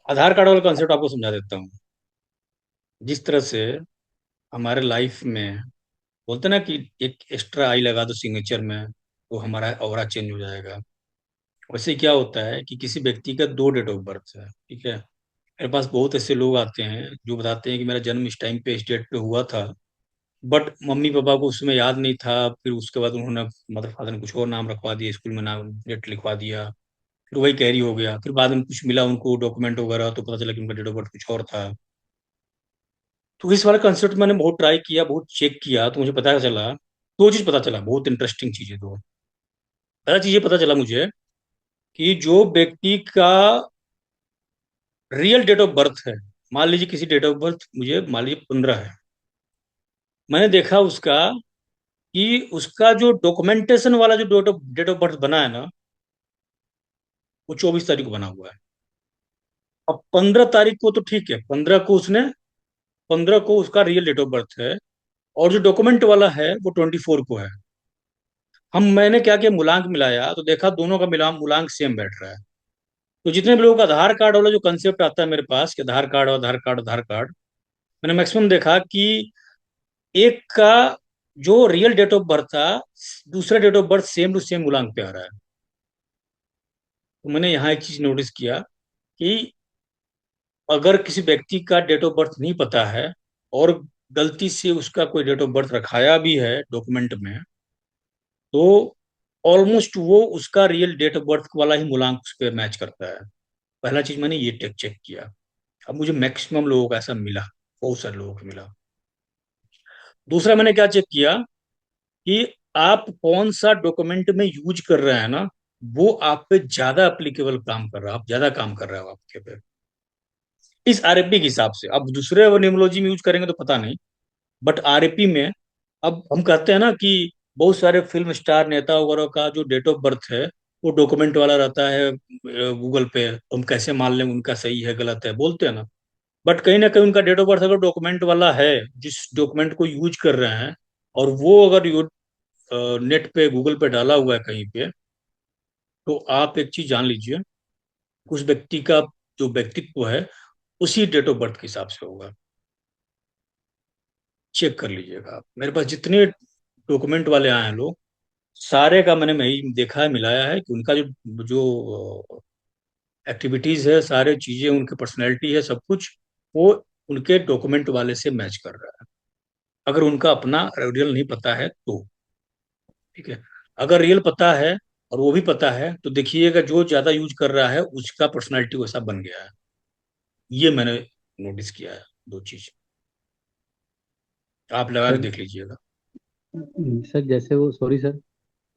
आधार card वाला concept आपको समझा देता हूँ। जिस तरह से हमारे लाइफ में बोलते ना कि एक एक्स्ट्रा आई लगा दो सिग्नेचर में तो हमारा ऑरा चेंज हो जाएगा। वैसे क्या होता है कि किसी व्यक्ति का दो डेट ऑफ बर्थ है, ठीक है। मेरे पास बहुत ऐसे लोग आते हैं जो बताते हैं कि मेरा जन्म इस टाइम पे इस डेट पे हुआ था, बट मम्मी पापा को उसमें याद नहीं था। फिर उसके बाद उन्होंने मदर फादर ने कुछ और नाम रखवा दिया, स्कूल में नाम डेट लिखवा दिया, फिर वही कैरी हो गया। फिर बाद में कुछ मिला उनको डॉक्यूमेंट वगैरह तो पता चला कि उनका डेट ऑफ बर्थ कुछ और था। तो इस वाले कंसेप्ट मैंने बहुत ट्राई किया, बहुत चेक किया, तो मुझे पता चला दो चीज पता चला, बहुत इंटरेस्टिंग चीज है दो। पहला चीज ये पता चला मुझे कि जो व्यक्ति का रियल डेट ऑफ बर्थ है, मान लीजिए किसी डेट ऑफ बर्थ मुझे मान लीजिए 15 है, मैंने देखा उसका कि उसका जो डॉक्यूमेंटेशन वाला जो डेट ऑफ बर्थ बना है ना, वो 24 तारीख को बना हुआ है। अब 15 तारीख को तो ठीक है, 15 को उसका रियल डेट ऑफ बर्थ है, और जो डॉक्यूमेंट वाला है वो 24 को है। मैंने क्या किया, मूलांक मिलाया तो देखा दोनों का मिला मूलांक सेम बैठ रहा है। तो जितने भी लोगों का आधार कार्ड वाला जो कंसेप्ट आता है मेरे पास कि आधार कार्ड और आधार कार्ड आधार कार्ड, मैंने मैक्सिमम देखा कि एक का जो रियल डेट ऑफ बर्थ था, दूसरा date of birth same to same मूलांक पे आ रहा है। तो मैंने यहाँ एक चीज नोटिस किया कि अगर किसी व्यक्ति का डेट ऑफ बर्थ नहीं पता है और गलती से उसका कोई डेट ऑफ बर्थ रखाया भी है डॉक्यूमेंट में, तो ऑलमोस्ट वो उसका रियल डेट ऑफ बर्थ वाला ही मूलांक उस पर मैच करता है। पहला चीज मैंने ये टेक चेक किया। अब मुझे मैक्सिमम लोगों का ऐसा मिला, बहुत सारे लोगों को मिला। दूसरा मैंने क्या चेक किया कि आप कौन सा डॉक्यूमेंट में यूज कर रहे हैं ना, वो आप पे ज्यादा अप्लीकेबल काम कर रहा है, आप ज्यादा काम कर रहे हो आपके पे, इस आरएफपी के हिसाब से। अब दूसरे वो नियोमोलॉजी में यूज करेंगे तो पता नहीं, बट आरएपी में अब हम कहते हैं ना कि बहुत सारे फिल्म स्टार नेता वगैरह का जो डेट ऑफ बर्थ है वो डॉक्यूमेंट वाला रहता है गूगल पे, तो हम कैसे मान लें उनका सही है गलत है, बोलते हैं ना। बट कहीं ना कहीं उनका डेट ऑफ बर्थ अगर डॉक्यूमेंट वाला है, जिस डॉक्यूमेंट को यूज कर रहे हैं, और वो अगर नेट पे गूगल पे डाला हुआ है कहीं पे, तो आप एक चीज जान लीजिए, उस व्यक्ति का जो व्यक्तित्व है उसी डेट ऑफ बर्थ के हिसाब से होगा। चेक कर लीजिएगा आप, मेरे पास जितने डॉक्यूमेंट वाले आए हैं लोग, सारे का मैंने यही देखा है, मिलाया है कि उनका जो जो एक्टिविटीज है, सारे चीजें, उनकी पर्सनैलिटी है, सब कुछ वो उनके डॉक्यूमेंट वाले से मैच कर रहा है। अगर उनका अपना रियल नहीं पता है तो, ठीक है। अगर रियल पता है और वो भी पता है तो देखिएगा जो ज्यादा यूज कर रहा है उसका पर्सनैलिटी वैसा बन गया है। ये मैंने नोटिस किया है, दो चीज आप लगा के सर देख लीजिएगा। सर जैसे वो सॉरी सर,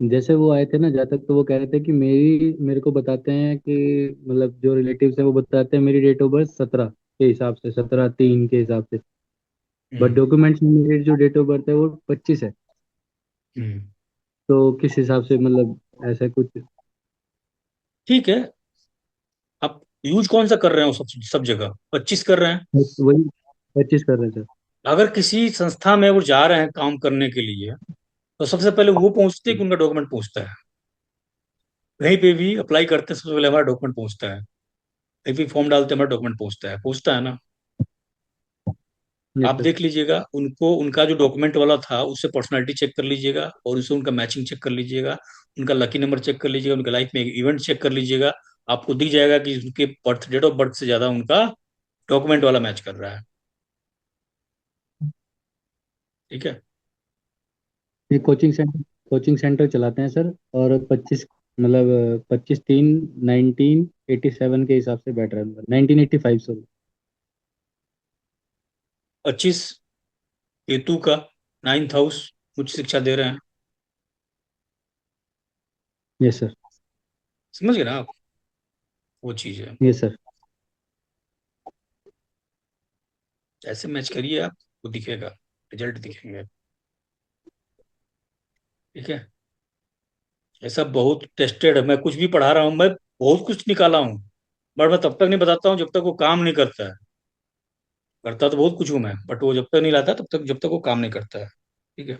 जैसे वो आए थे ना, जहाँ तक तो वो कह रहे थे कि मेरे को बताते हैं कि मतलब जो रिलेटिव्स हैं वो बताते हैं मेरी डेट ऑफ बर्थ 17 के हिसाब से, 17/3 के हिसाब से। But hmm. डॉक्यूमेंट्स में मेरी जो डेट ऑफ बर्थ है वो 25 है। हम्म। तो किस हिसाब से मतलब ऐसा कुछ। ठीक है। आप यूज कौन सा कर रहे हो, सब सब जगह 25 कर रहे हैं। वही 25 कर रहे हैं सर। अगर किसी संस्था में वो जा रहे हैं काम करने के लिए, तो सबसे पहले वो पहुंचते हैं कि उनका डॉक्यूमेंट पहुंचता है। कहीं पे भी अप्लाई करते हैं सबसे पहले हमारा डॉक्यूमेंट पहुंचता है। कहीं भी फॉर्म डालते हैं हमारा डॉक्यूमेंट पहुंचता है ना। यस आप सर। देख लीजिएगा उनको, उनका जो डॉक्यूमेंट वाला था उससे पर्सनालिटी चेक कर लीजिएगा, और उससे उनका मैचिंग चेक कर लीजिएगा, उनका लकी नंबर चेक कर लीजिएगा, उनके लाइफ में एक इवेंट चेक कर लीजिएगा। आपको दिख जाएगा कि उनके बर्थ डेट ऑफ बर्थ से ज्यादा उनका डॉक्यूमेंट वाला मैच कर रहा है। ठीक है। ये कोचिंग सेंटर चलाते हैं सर। और 25 मतलब 25/3 1987 के हिसाब से बैठ रहा है, 1985 सॉरी। 25 केतु का 9th हाउस उच्च शिक्षा दे रहे हैं। Yes sir. समझ गए ना आप, वो चीज है। Yes sir. ऐसे मैच करिए आप, तो दिखेगा, रिजल्ट दिखेंगे। ठीक है। ऐसा बहुत टेस्टेड है, मैं कुछ भी पढ़ा रहा हूँ, मैं बहुत कुछ निकाला हूँ, बट मैं तब तक नहीं बताता हूँ जब तक वो काम नहीं करता है। करता तो बहुत कुछ हूँ मैं, बट वो जब तक नहीं लाता तब तक, जब तक वो काम नहीं करता है। ठीक है।